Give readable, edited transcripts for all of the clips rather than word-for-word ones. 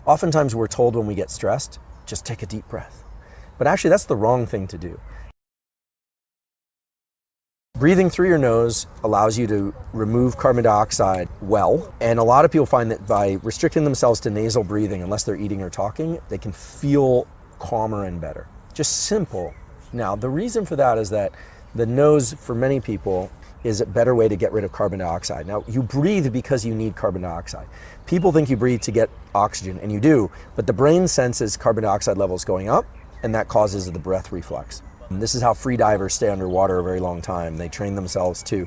Oftentimes we're told when we get stressed, just take a deep breath. But actually that's the wrong thing to do. Breathing through your nose allows you to remove carbon dioxide well, and a lot of people find that by restricting themselves to nasal breathing, unless they're eating or talking, they can feel calmer and better. Just simple. Now, the reason for that is that the nose, for many people, is a better way to get rid of carbon dioxide. Now, you breathe because you need carbon dioxide. People think you breathe to get oxygen, and you do, but the brain senses carbon dioxide levels going up, and that causes the breath reflex. And this is how free divers stay underwater a very long time. They train themselves to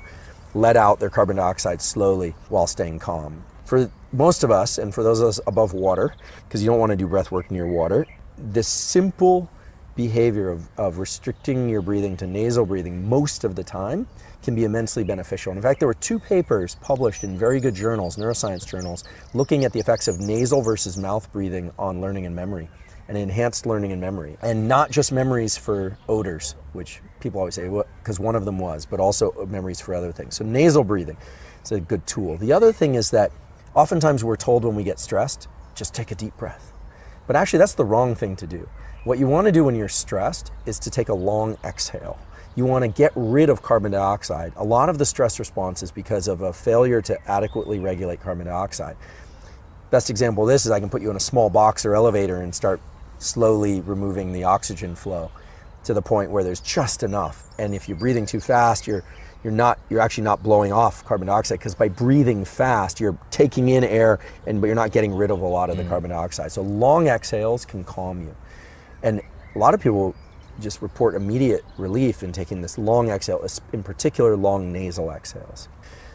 let out their carbon dioxide slowly while staying calm. For most of us, and for those of us above water, because you don't want to do breath work near water, this simple behavior of restricting your breathing to nasal breathing most of the time can be immensely beneficial. And in fact, there were 2 papers published in very good journals, neuroscience journals, looking at the effects of nasal versus mouth breathing on learning and memory, and enhanced learning and memory. And not just memories for odors, which people always say, well, because one of them was, but also memories for other things. So nasal breathing is a good tool. The other thing is that oftentimes we're told when we get stressed, just take a deep breath. But actually that's the wrong thing to do. What you want to do when you're stressed is to take a long exhale. You want to get rid of carbon dioxide. A lot of the stress response is because of a failure to adequately regulate carbon dioxide. Best example of this is I can put you in a small box or elevator and start slowly removing the oxygen flow to the point where there's just enough. And if you're breathing too fast, you're actually not blowing off carbon dioxide, because by breathing fast, you're taking in air, but you're not getting rid of a lot of the carbon dioxide. So long exhales can calm you. And a lot of people just report immediate relief in taking this long exhale, in particular long nasal exhales.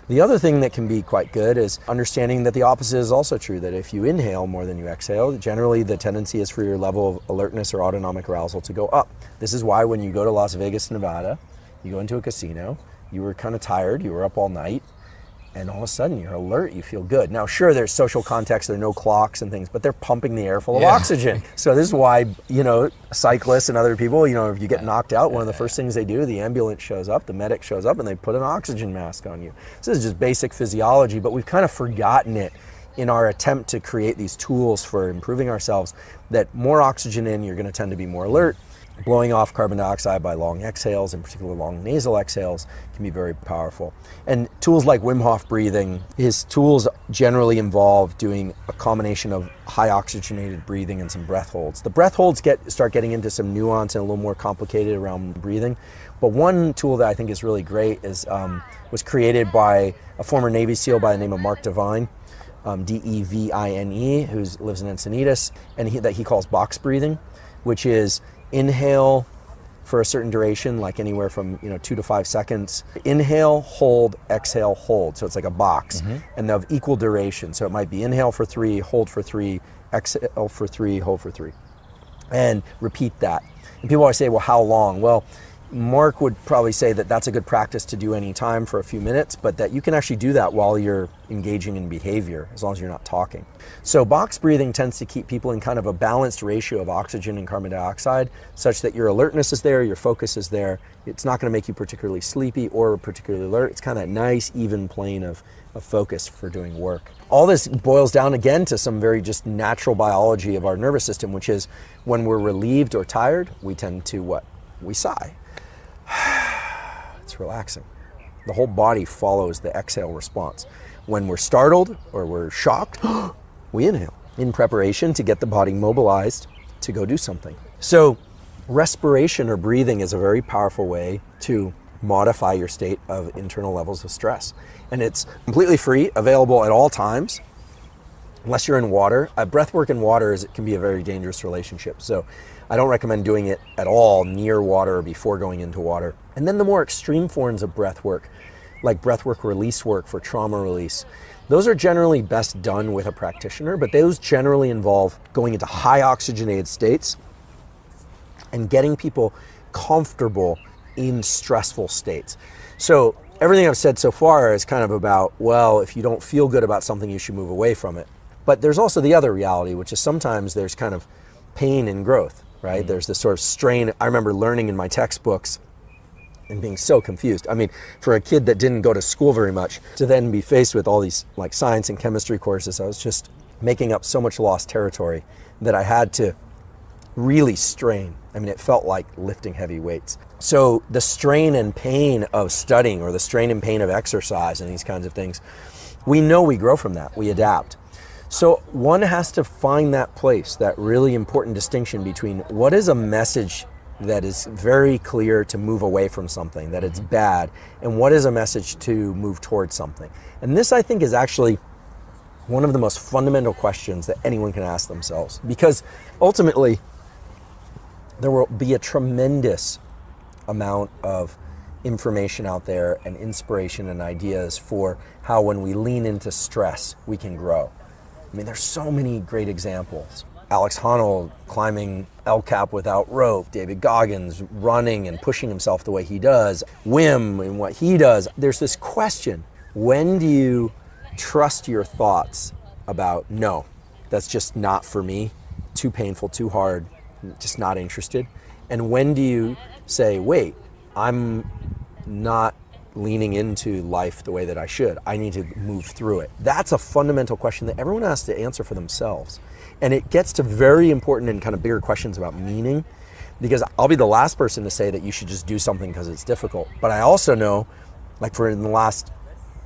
The other thing that can be quite good is understanding that the opposite is also true, that if you inhale more than you exhale, generally the tendency is for your level of alertness or autonomic arousal to go up. This is why when you go to Las Vegas, Nevada, you go into a casino, you were kind of tired, you were up all night, and all of a sudden you're alert, you feel good. Now sure, there's social context, there are no clocks and things, but they're pumping the air full of oxygen. So this is why, cyclists and other people, if you get knocked out, one of the first things they do, the ambulance shows up, the medic shows up, and they put an oxygen mask on you. This is just basic physiology, but we've kind of forgotten it in our attempt to create these tools for improving ourselves, that more oxygen in, you're gonna tend to be more alert. Blowing off carbon dioxide by long exhales, in particular long nasal exhales, can be very powerful. And tools like Wim Hof breathing, his tools generally involve doing a combination of high oxygenated breathing and some breath holds. The breath holds start getting into some nuance and a little more complicated around breathing. But one tool that I think is really great was created by a former Navy SEAL by the name of Mark Devine, Devine, who lives in Encinitas, and that he calls box breathing, which is inhale for a certain duration, like anywhere from 2 to 5 seconds. Inhale, hold, exhale, hold. So it's like a box, and of equal duration. So it might be inhale for 3, hold for 3, exhale for 3, hold for 3, and repeat that. And people always say, well, how long? Well, Mark would probably say that that's a good practice to do any time for a few minutes, but that you can actually do that while you're engaging in behavior, as long as you're not talking. So box breathing tends to keep people in kind of a balanced ratio of oxygen and carbon dioxide, such that your alertness is there, your focus is there. It's not going to make you particularly sleepy or particularly alert. It's kind of that nice, even plane of focus for doing work. All this boils down again to some very just natural biology of our nervous system, which is when we're relieved or tired, we tend to what? We sigh. It's relaxing. The whole body follows the exhale response. When we're startled or we're shocked, we inhale in preparation to get the body mobilized to go do something. So respiration or breathing is a very powerful way to modify your state of internal levels of stress. And it's completely free, available at all times, unless you're in water. Breath work in water can be a very dangerous relationship. So I don't recommend doing it at all near water or before going into water. And then the more extreme forms of breath work, like breath work release work for trauma release, those are generally best done with a practitioner, but those generally involve going into high oxygenated states and getting people comfortable in stressful states. So everything I've said so far is kind of about, well, if you don't feel good about something, you should move away from it. But there's also the other reality, which is sometimes there's kind of pain in growth, right? There's this sort of strain. I remember learning in my textbooks and being so confused. I mean, for a kid that didn't go to school very much, to then be faced with all these like science and chemistry courses, I was just making up so much lost territory that I had to really strain. I mean, it felt like lifting heavy weights. So the strain and pain of studying, or the strain and pain of exercise and these kinds of things, we know we grow from that, we adapt. So one has to find that place, that really important distinction between what is a message that is very clear to move away from something, that it's bad, and what is a message to move towards something. And this, I think, is actually one of the most fundamental questions that anyone can ask themselves, because ultimately there will be a tremendous amount of information out there and inspiration and ideas for how, when we lean into stress, we can grow. I mean, there's so many great examples. Alex Honnold climbing El Cap without rope, David Goggins running and pushing himself the way he does, Wim and what he does. There's this question, when do you trust your thoughts about, no, that's just not for me, too painful, too hard, just not interested? And when do you say, wait, I'm not leaning into life the way that I should, I need to move through it? That's a fundamental question that everyone has to answer for themselves. And it gets to very important and kind of bigger questions about meaning, because I'll be the last person to say that you should just do something because it's difficult. But I also know, like in the last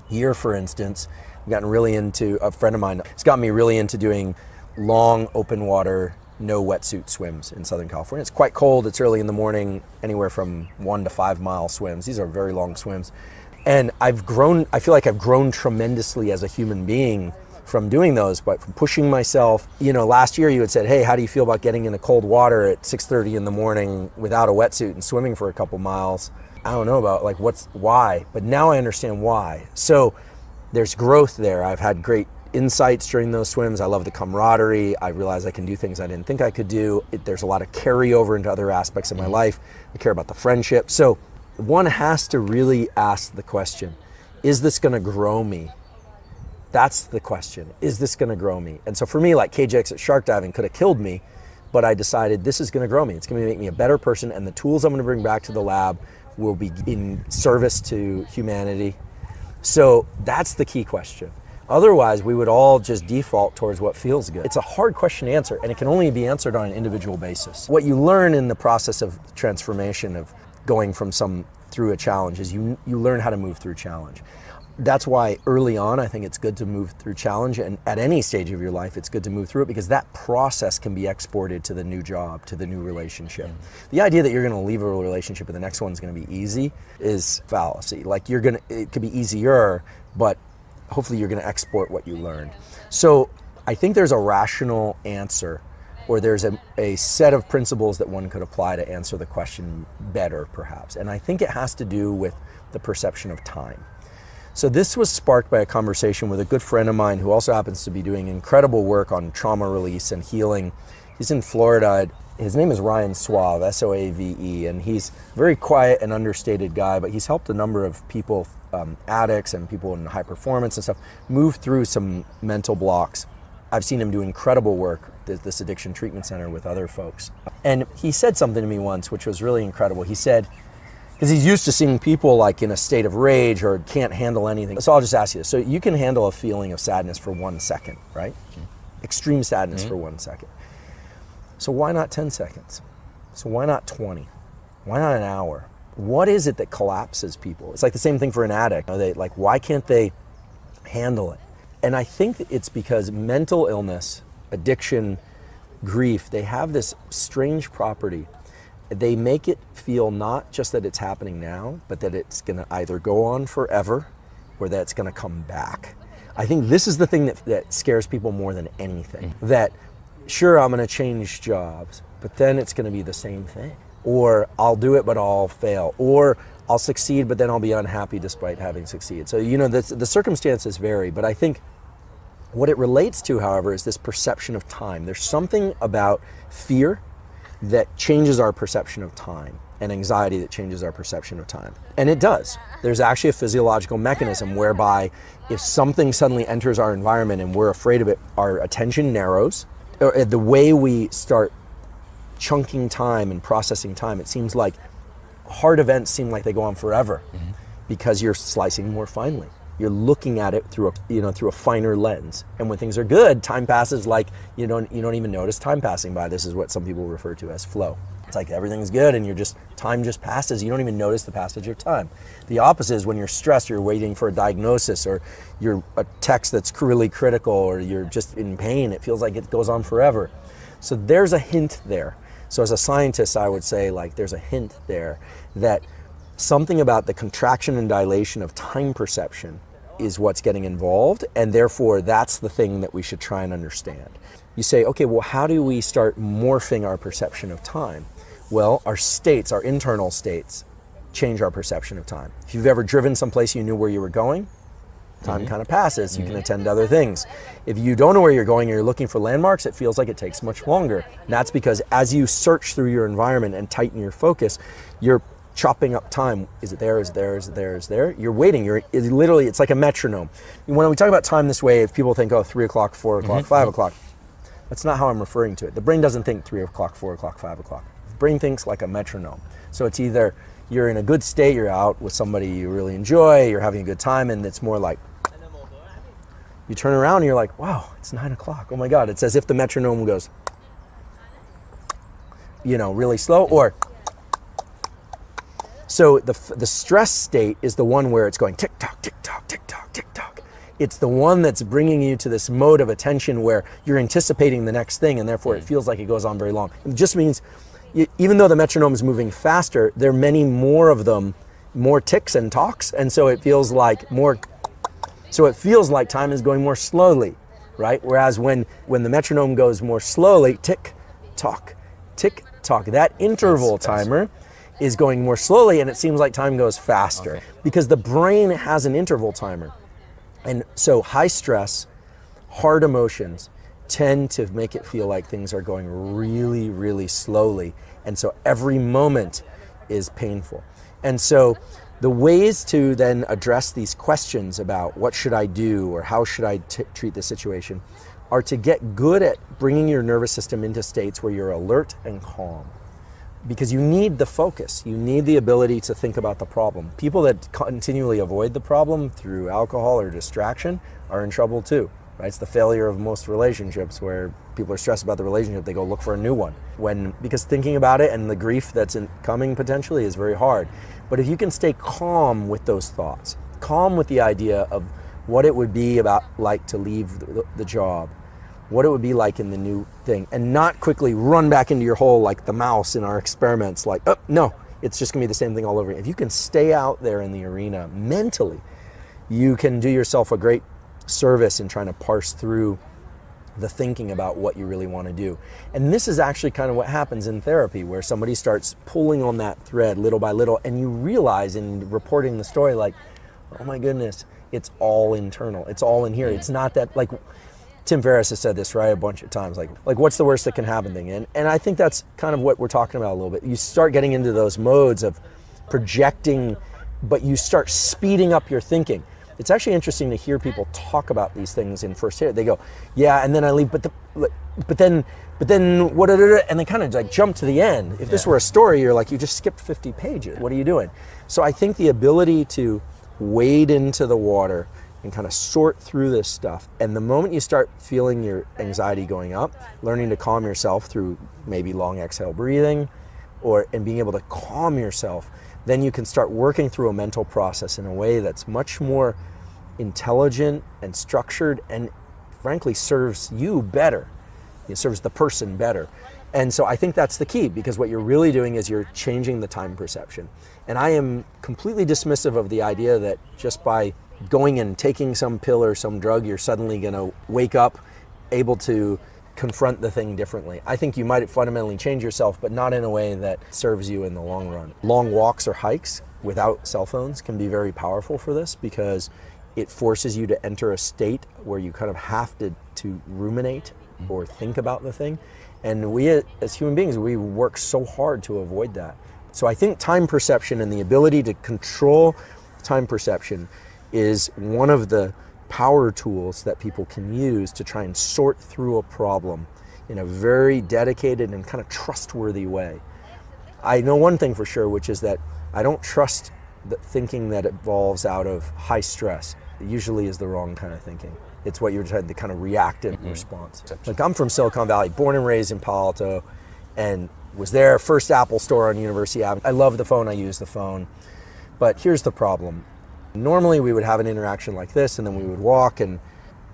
year, for instance, I've gotten really into, a friend of mine has gotten me really into doing long open water, no wetsuit swims in Southern California. It's quite cold, it's early in the morning, anywhere from 1 to 5 mile swims. These are very long swims. And I feel like I've grown tremendously as a human being from doing those, but from pushing myself. You know, last year you had said, hey, how do you feel about getting into cold water at 6:30 in the morning without a wetsuit and swimming for a couple miles? I don't know about why, but now I understand why. So there's growth there. I've had great insights during those swims. I love the camaraderie. I realize I can do things I didn't think I could do. There's a lot of carryover into other aspects of my life. I care about the friendship. So one has to really ask the question, is this going to grow me? That's the question. Is this going to grow me? And so for me, like KJX at shark diving could have killed me, but I decided this is going to grow me. It's going to make me a better person, and the tools I'm going to bring back to the lab will be in service to humanity. So that's the key question. Otherwise, we would all just default towards what feels good. It's a hard question to answer, and it can only be answered on an individual basis. What you learn in the process of transformation, of going from through a challenge, is you learn how to move through challenge. That's why early on, I think it's good to move through challenge, and at any stage of your life, it's good to move through it, because that process can be exported to the new job, to the new relationship. The idea that you're going to leave a relationship and the next one's going to be easy is fallacy. Like it could be easier, but hopefully you're going to export what you learned. So I think there's a rational answer, or there's a set of principles that one could apply to answer the question better, perhaps. And I think it has to do with the perception of time. So this was sparked by a conversation with a good friend of mine who also happens to be doing incredible work on trauma release and healing. He's in Florida. His name is Ryan Suave, S-O-A-V-E, and he's a very quiet and understated guy, but he's helped a number of people, addicts and people in high performance and stuff, move through some mental blocks. I've seen him do incredible work at this addiction treatment center with other folks. And he said something to me once, which was really incredible. He said, because he's used to seeing people like in a state of rage or can't handle anything. So I'll just ask you this. So you can handle a feeling of sadness for 1 second, right? Extreme sadness for 1 second. So why not 10 seconds? So why not 20? Why not an hour? What is it that collapses people? It's like the same thing for an addict. Why can't they handle it? And I think it's because mental illness, addiction, grief, they have this strange property. They make it feel not just that it's happening now, but that it's going to either go on forever or that it's going to come back. I think this is the thing that scares people more than anything. That, sure, I'm going to change jobs, but then it's going to be the same thing. Or I'll do it, but I'll fail. Or I'll succeed, but then I'll be unhappy despite having succeeded. So, the circumstances vary, but I think what it relates to, however, is this perception of time. There's something about fear that changes our perception of time, and anxiety that changes our perception of time. And it does. There's actually a physiological mechanism whereby if something suddenly enters our environment and we're afraid of it, our attention narrows. Or the way we start chunking time and processing time, it seems like hard events seem like they go on forever because you're slicing more finely. You're looking at it through a finer lens. And when things are good, time passes like you don't even notice time passing by. This is what some people refer to as flow. It's like everything's good and time just passes. You don't even notice the passage of time. The opposite is when you're stressed, you're waiting for a diagnosis, or you're a text that's really critical, or you're just in pain. It feels like it goes on forever. So there's a hint there. So as a scientist, I would say like there's a hint there that something about the contraction and dilation of time perception is what's getting involved, and therefore that's the thing that we should try and understand. You say, okay, well, how do we start morphing our perception of time? Well, our internal states, change our perception of time. If you've ever driven someplace you knew where you were going, time kind of passes. You can attend to other things. If you don't know where you're going and you're looking for landmarks, it feels like it takes much longer. And that's because as you search through your environment and tighten your focus, you're chopping up time. Is it there? Is it there? Is it there? Is it there? You're waiting. It's like a metronome. When we talk about time this way, if people think, 3 o'clock, 4 o'clock, 5 o'clock, that's not how I'm referring to it. The brain doesn't think 3 o'clock, 4 o'clock, 5 o'clock. The brain thinks like a metronome. So it's either you're in a good state, you're out with somebody you really enjoy, you're having a good time, and it's more like, you turn around and you're like, wow, it's 9 o'clock. Oh my God. It's as if the metronome goes, really slow, or so the stress state is the one where it's going tick tock, tick tock, tick tock, tick tock. It's the one that's bringing you to this mode of attention where you're anticipating the next thing, and therefore it feels like it goes on very long. It just means even though the metronome is moving faster, there are many more of them, more ticks and talks, and so it feels like time is going more slowly, right? Whereas when the metronome goes more slowly, tick tock, that interval timer is going more slowly, and it seems like time goes faster because the brain has an interval timer. And so high stress, hard emotions tend to make it feel like things are going really, really slowly. And so every moment is painful. And so the ways to then address these questions about what should I do or how should I treat the situation are to get good at bringing your nervous system into states where you're alert and calm. Because you need the focus, you need the ability to think about the problem. People that continually avoid the problem through alcohol or distraction are in trouble too, right? It's the failure of most relationships where people are stressed about the relationship, they go look for a new one. Because thinking about it and the grief that's coming potentially is very hard. But if you can stay calm with those thoughts, calm with the idea of what it would be like to leave the job, what it would be like in the new thing, and not quickly run back into your hole like the mouse in our experiments, like, oh, no, it's just gonna be the same thing all over. If you can stay out there in the arena mentally, you can do yourself a great service in trying to parse through the thinking about what you really want to do. And this is actually kind of what happens in therapy, where somebody starts pulling on that thread little by little, and you realize in reporting the story, like, oh my goodness, it's all internal. It's all in here. It's not that, like, Tim Ferriss has said this, right, a bunch of times, like what's the worst that can happen thing? And I think that's kind of what we're talking about a little bit. You start getting into those modes of projecting, but you start speeding up your thinking. It's actually interesting to hear people talk about these things in first hit. They go, yeah, and then I leave, but then what? And they kind of like jump to the end. If this were a story, you're like, you just skipped 50 pages. What are you doing? So I think the ability to wade into the water and kind of sort through this stuff, and the moment you start feeling your anxiety going up, learning to calm yourself through maybe long exhale breathing, and being able to calm yourself, then you can start working through a mental process in a way that's much more intelligent and structured, and frankly serves you better. It serves the person better. And so I think that's the key, because what you're really doing is you're changing the time perception. And I am completely dismissive of the idea that just by going and taking some pill or some drug, you're suddenly going to wake up able to confront the thing differently. I think you might fundamentally change yourself, but not in a way that serves you in the long run. Long walks or hikes without cell phones can be very powerful for this, because it forces you to enter a state where you kind of have to ruminate or think about the thing. And we as human beings, we work so hard to avoid that. So I think time perception and the ability to control time perception is one of the power tools that people can use to try and sort through a problem in a very dedicated and kind of trustworthy way. I know one thing for sure, which is that I don't trust the thinking that evolves out of high stress. usually is the wrong kind of thinking. It's what you're trying, the kind of reactive response. Like, I'm from Silicon Valley, born and raised in Palo Alto, and was there, first Apple store on University Avenue. I love the phone, I use the phone. But here's the problem. Normally we would have an interaction like this, and then we would walk, and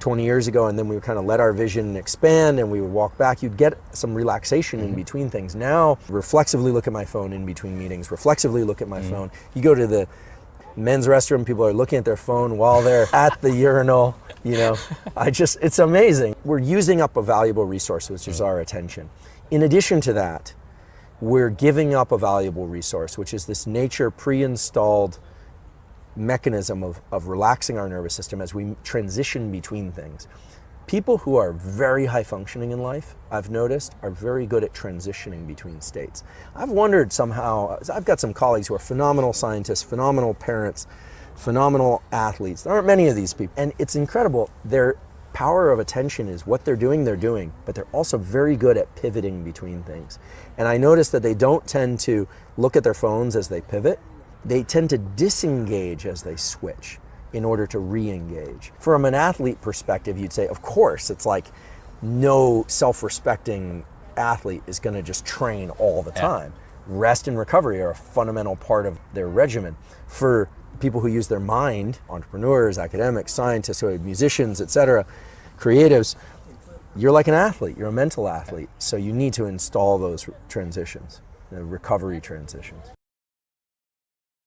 20 years ago, and then we would kind of let our vision expand, and we would walk back. You'd get some relaxation in between things. Now, reflexively look at my phone in between meetings, reflexively look at my phone. You go to the men's restroom, people are looking at their phone while they're at the urinal, you know. It's amazing. We're using up a valuable resource, which is our attention. In addition to that, we're giving up a valuable resource, which is this nature pre-installed mechanism of relaxing our nervous system as we transition between things. People who are very high functioning in life, I've noticed, are very good at transitioning between states. I've wondered somehow, I've got some colleagues who are phenomenal scientists, phenomenal parents, phenomenal athletes. There aren't many of these people, and it's incredible. Their power of attention is what they're doing, but they're also very good at pivoting between things. And I noticed that they don't tend to look at their phones as they pivot. They tend to disengage as they switch in order to re-engage. From an athlete perspective, you'd say, of course, it's like no self-respecting athlete is going to just train all the time. Rest and recovery are a fundamental part of their regimen. For people who use their mind, entrepreneurs, academics, scientists, musicians, etc., creatives, you're like an athlete, you're a mental athlete. So you need to install those transitions, the recovery transitions.